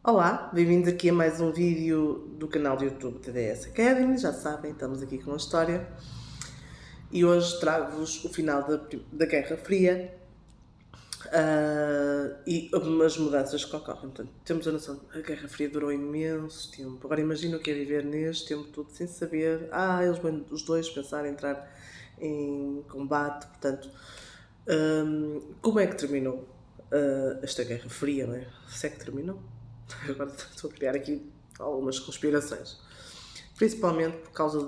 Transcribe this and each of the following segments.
Olá, bem-vindos aqui a mais um vídeo do canal do YouTube TDS Academy. Já sabem, estamos aqui com a história e hoje trago-vos o final da Guerra Fria e algumas mudanças que ocorrem. Portanto, temos a noção que a Guerra Fria durou imenso tempo. Agora imagina o que é viver neste tempo todo sem saber. Eles vão os dois pensar em entrar em combate. Portanto, como é que terminou esta Guerra Fria, não é? Se é que terminou? Agora estou a criar aqui algumas conspirações. Principalmente por causa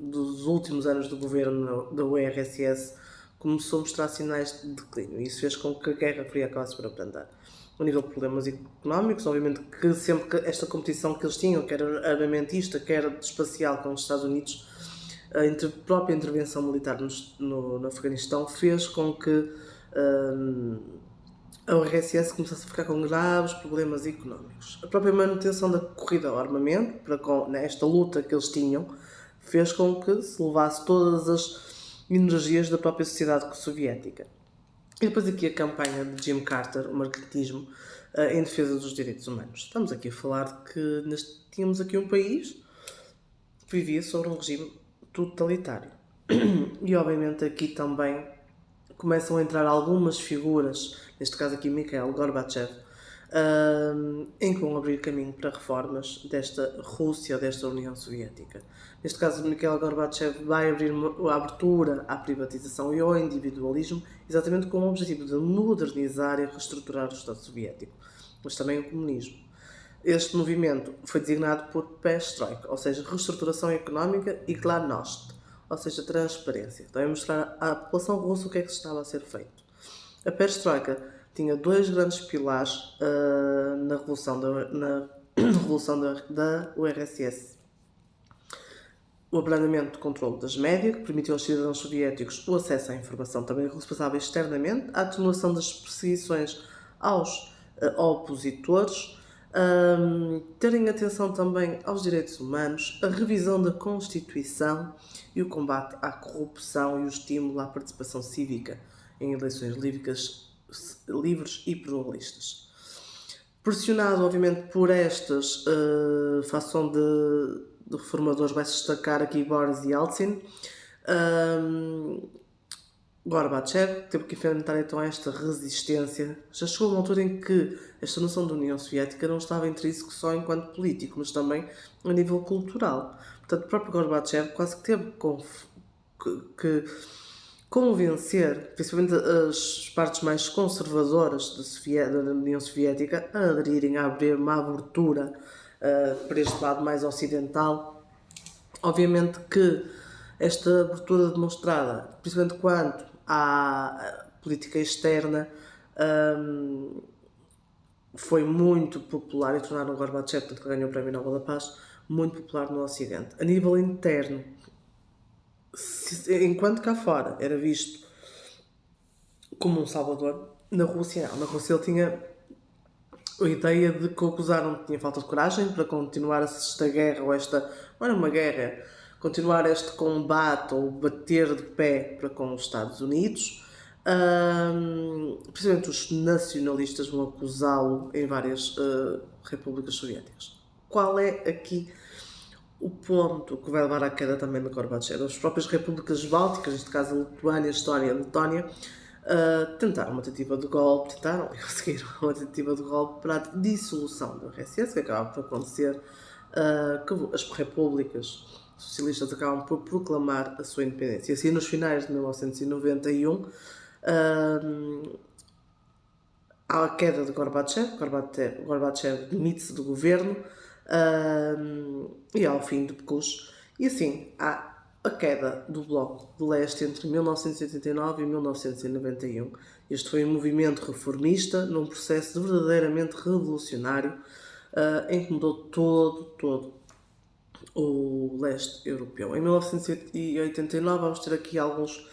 dos últimos anos do governo da URSS, começou a mostrar sinais de declínio. Isso fez com que a Guerra Fria acabasse por abrandar. A nível de problemas económicos, obviamente que sempre que esta competição que eles tinham, quer armamentista, quer espacial com os Estados Unidos, a própria intervenção militar no Afeganistão fez com que a URSS começasse a ficar com graves problemas económicos. A própria manutenção da corrida ao armamento, esta luta que eles tinham, fez com que se levasse todas as energias da própria sociedade soviética. E depois aqui a campanha de Jimmy Carter, o marxismo, em defesa dos direitos humanos. Estamos aqui a falar de que tínhamos aqui um país que vivia sobre um regime totalitário. E obviamente aqui também começam a entrar algumas figuras, neste caso aqui Mikhail Gorbachev, em que vão abrir caminho para reformas desta Rússia, desta União Soviética. Neste caso, Mikhail Gorbachev vai abrir a abertura à privatização e ao individualismo, exatamente com o objetivo de modernizar e reestruturar o Estado Soviético, mas também o comunismo. Este movimento foi designado por Perestroika, ou seja, reestruturação económica, e Glasnost, ou seja, transparência. Também mostrar à população russa o que é que estava a ser feito. A Perestroika tinha dois grandes pilares na revolução da URSS. O abrandamento do controle das médias, que permitiu aos cidadãos soviéticos o acesso à informação também responsável externamente, a atenuação das perseguições aos opositores, terem atenção também aos direitos humanos, a revisão da Constituição e o combate à corrupção e o estímulo à participação cívica em eleições livres e pluralistas. Pressionado, obviamente, por estas fação de reformadores, vai-se destacar aqui Boris Yeltsin. Gorbachev teve que enfrentar então esta resistência. Já chegou uma altura em que esta noção da União Soviética não estava intrínseco só enquanto político, mas também a nível cultural. Portanto, o próprio Gorbachev quase que teve que convencer, principalmente as partes mais conservadoras da União Soviética, a aderirem a abrir uma abertura para este lado mais ocidental. Obviamente que esta abertura demonstrada, principalmente quanto à política externa, foi muito popular e tornaram o Gorbachev, que ganhou o Prémio Nobel da Paz, muito popular no Ocidente. A nível interno, enquanto cá fora era visto como um salvador, na Rússia não. Na Rússia ele tinha a ideia de que o acusaram tinha falta de coragem para continuar esta guerra, ou esta, não era uma guerra, continuar este combate ou bater de pé para com os Estados Unidos. Precisamente os nacionalistas vão acusá-lo em várias repúblicas soviéticas. Qual é aqui o ponto que vai levar à queda também de Gorbachev? As próprias repúblicas bálticas, neste caso a Lituânia, a Estónia e a Letónia, tentaram uma tentativa de golpe, conseguiram uma tentativa de golpe para a dissolução da URSS, que acaba por acontecer, que as repúblicas socialistas acabam por proclamar a sua independência. E assim, nos finais de 1991, há a queda de Gorbachev demite-se do governo, e ao fim de PCUS, e assim há a queda do Bloco de Leste entre 1989 e 1991. Este foi um movimento reformista num processo verdadeiramente revolucionário, em que mudou todo o leste europeu. Em 1989 vamos ter aqui alguns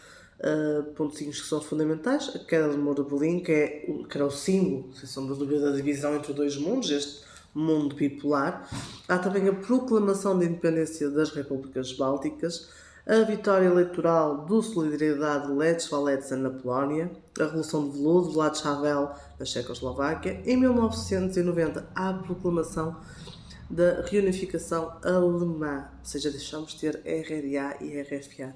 pontinhos que são fundamentais. A queda do Muro de Berlim, que era o símbolo, sem sombra de dúvida, da divisão entre dois mundos, este mundo bipolar. Há também a proclamação da independência das repúblicas bálticas, a vitória eleitoral do Solidariedade Lech Walesa na Polónia, a Revolução de Veludo, Václav Havel na Checoslováquia, em 1990 a proclamação da reunificação alemã, ou seja, deixamos de ter RDA e RFA.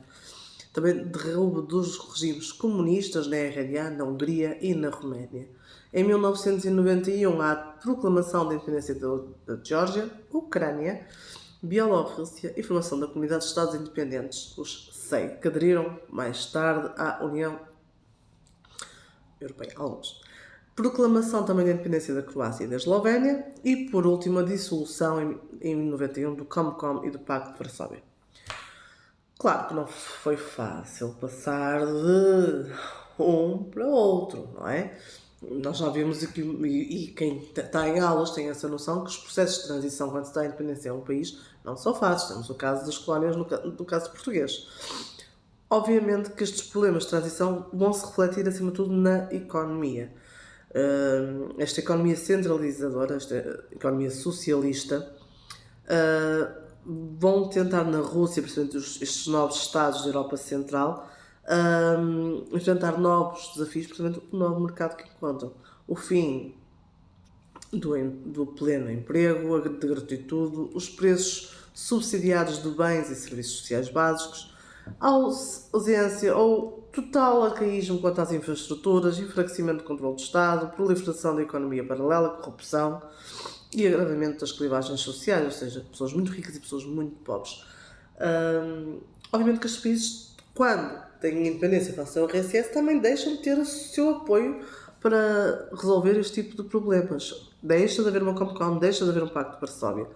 Também derrubo dos regimes comunistas na RDA, na Hungria e na Roménia. Em 1991 há a proclamação da independência da Geórgia, Ucrânia, Bielorrússia e formação da Comunidade de Estados Independentes, os SEI, que aderiram mais tarde à União Europeia, alguns. Proclamação também da independência da Croácia e da Eslovénia e, por último, a dissolução em 91 do Comecon e do Pacto de Varsóvia. Claro que não foi fácil passar de um para outro, não é? Nós já vimos aqui, e quem está em aulas tem essa noção, que os processos de transição, quando se dá a independência a um país, não são fáceis. Temos o caso das colónias, no caso português. Obviamente que estes problemas de transição vão se refletir, acima de tudo, na economia. Esta economia centralizadora, esta economia socialista, vão tentar na Rússia, principalmente estes novos Estados da Europa Central, enfrentar novos desafios, principalmente o novo mercado que encontram. O fim do pleno emprego, a gratuitude, os preços subsidiados de bens e serviços sociais básicos, a ausência ou total arcaísmo quanto às infraestruturas, enfraquecimento do controle do Estado, proliferação da economia paralela, corrupção e agravamento das clivagens sociais, ou seja, pessoas muito ricas e pessoas muito pobres. Obviamente que estes países, quando têm independência face ao RSS, também deixam de ter o seu apoio para resolver este tipo de problemas. Deixa de haver uma Comecon, deixa de haver um Pacto de Varsóvia.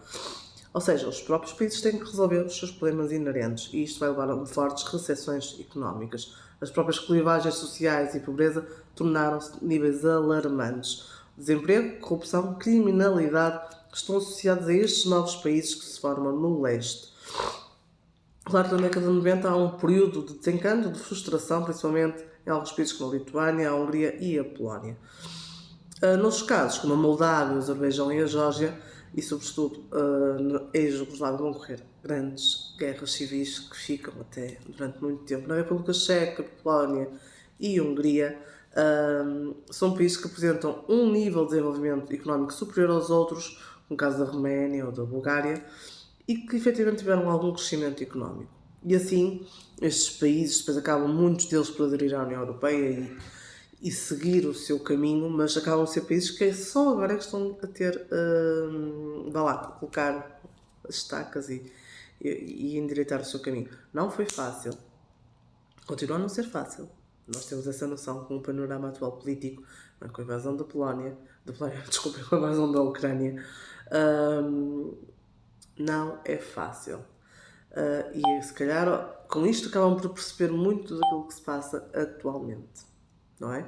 Ou seja, os próprios países têm que resolver os seus problemas inerentes e isto vai levar a fortes recessões económicas. As próprias clivagens sociais e pobreza tornaram-se níveis alarmantes. Desemprego, corrupção, criminalidade estão associados a estes novos países que se formam no leste. Claro que na década de 90 há um período de desencanto, de frustração, principalmente em alguns países como a Lituânia, a Hungria e a Polónia. Noutros casos, como a Moldávia, o Azerbaijão e a Geórgia, e sobretudo na ex-Jugoslávia, vão ocorrer grandes guerras civis que ficam até durante muito tempo. Na República Checa, Polónia e Hungria, são países que apresentam um nível de desenvolvimento económico superior aos outros, no caso da Roménia ou da Bulgária, e que efetivamente tiveram algum crescimento económico. E assim, estes países, depois acabam muitos deles por aderir à União Europeia e seguir o seu caminho, mas acabam a ser países que só agora que estão a ter, colocar as estacas e endireitar o seu caminho. Não foi fácil. Continua a não ser fácil. Nós temos essa noção com o panorama atual político, com a invasão da Polónia, com a invasão da Ucrânia. Não é fácil. E se calhar com isto acabam por perceber muito daquilo que se passa atualmente, não é?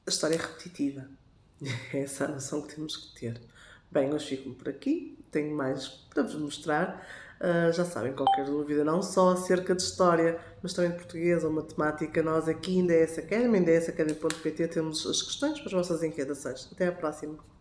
A história é repetitiva. É essa a noção que temos que ter. Bem, hoje fico por aqui. Tenho mais para vos mostrar. Já sabem, qualquer dúvida, não só acerca de história, mas também de português ou matemática, nós aqui em DS Academy, em dsacademy.pt, temos as questões para as vossas inquietações. Até à próxima!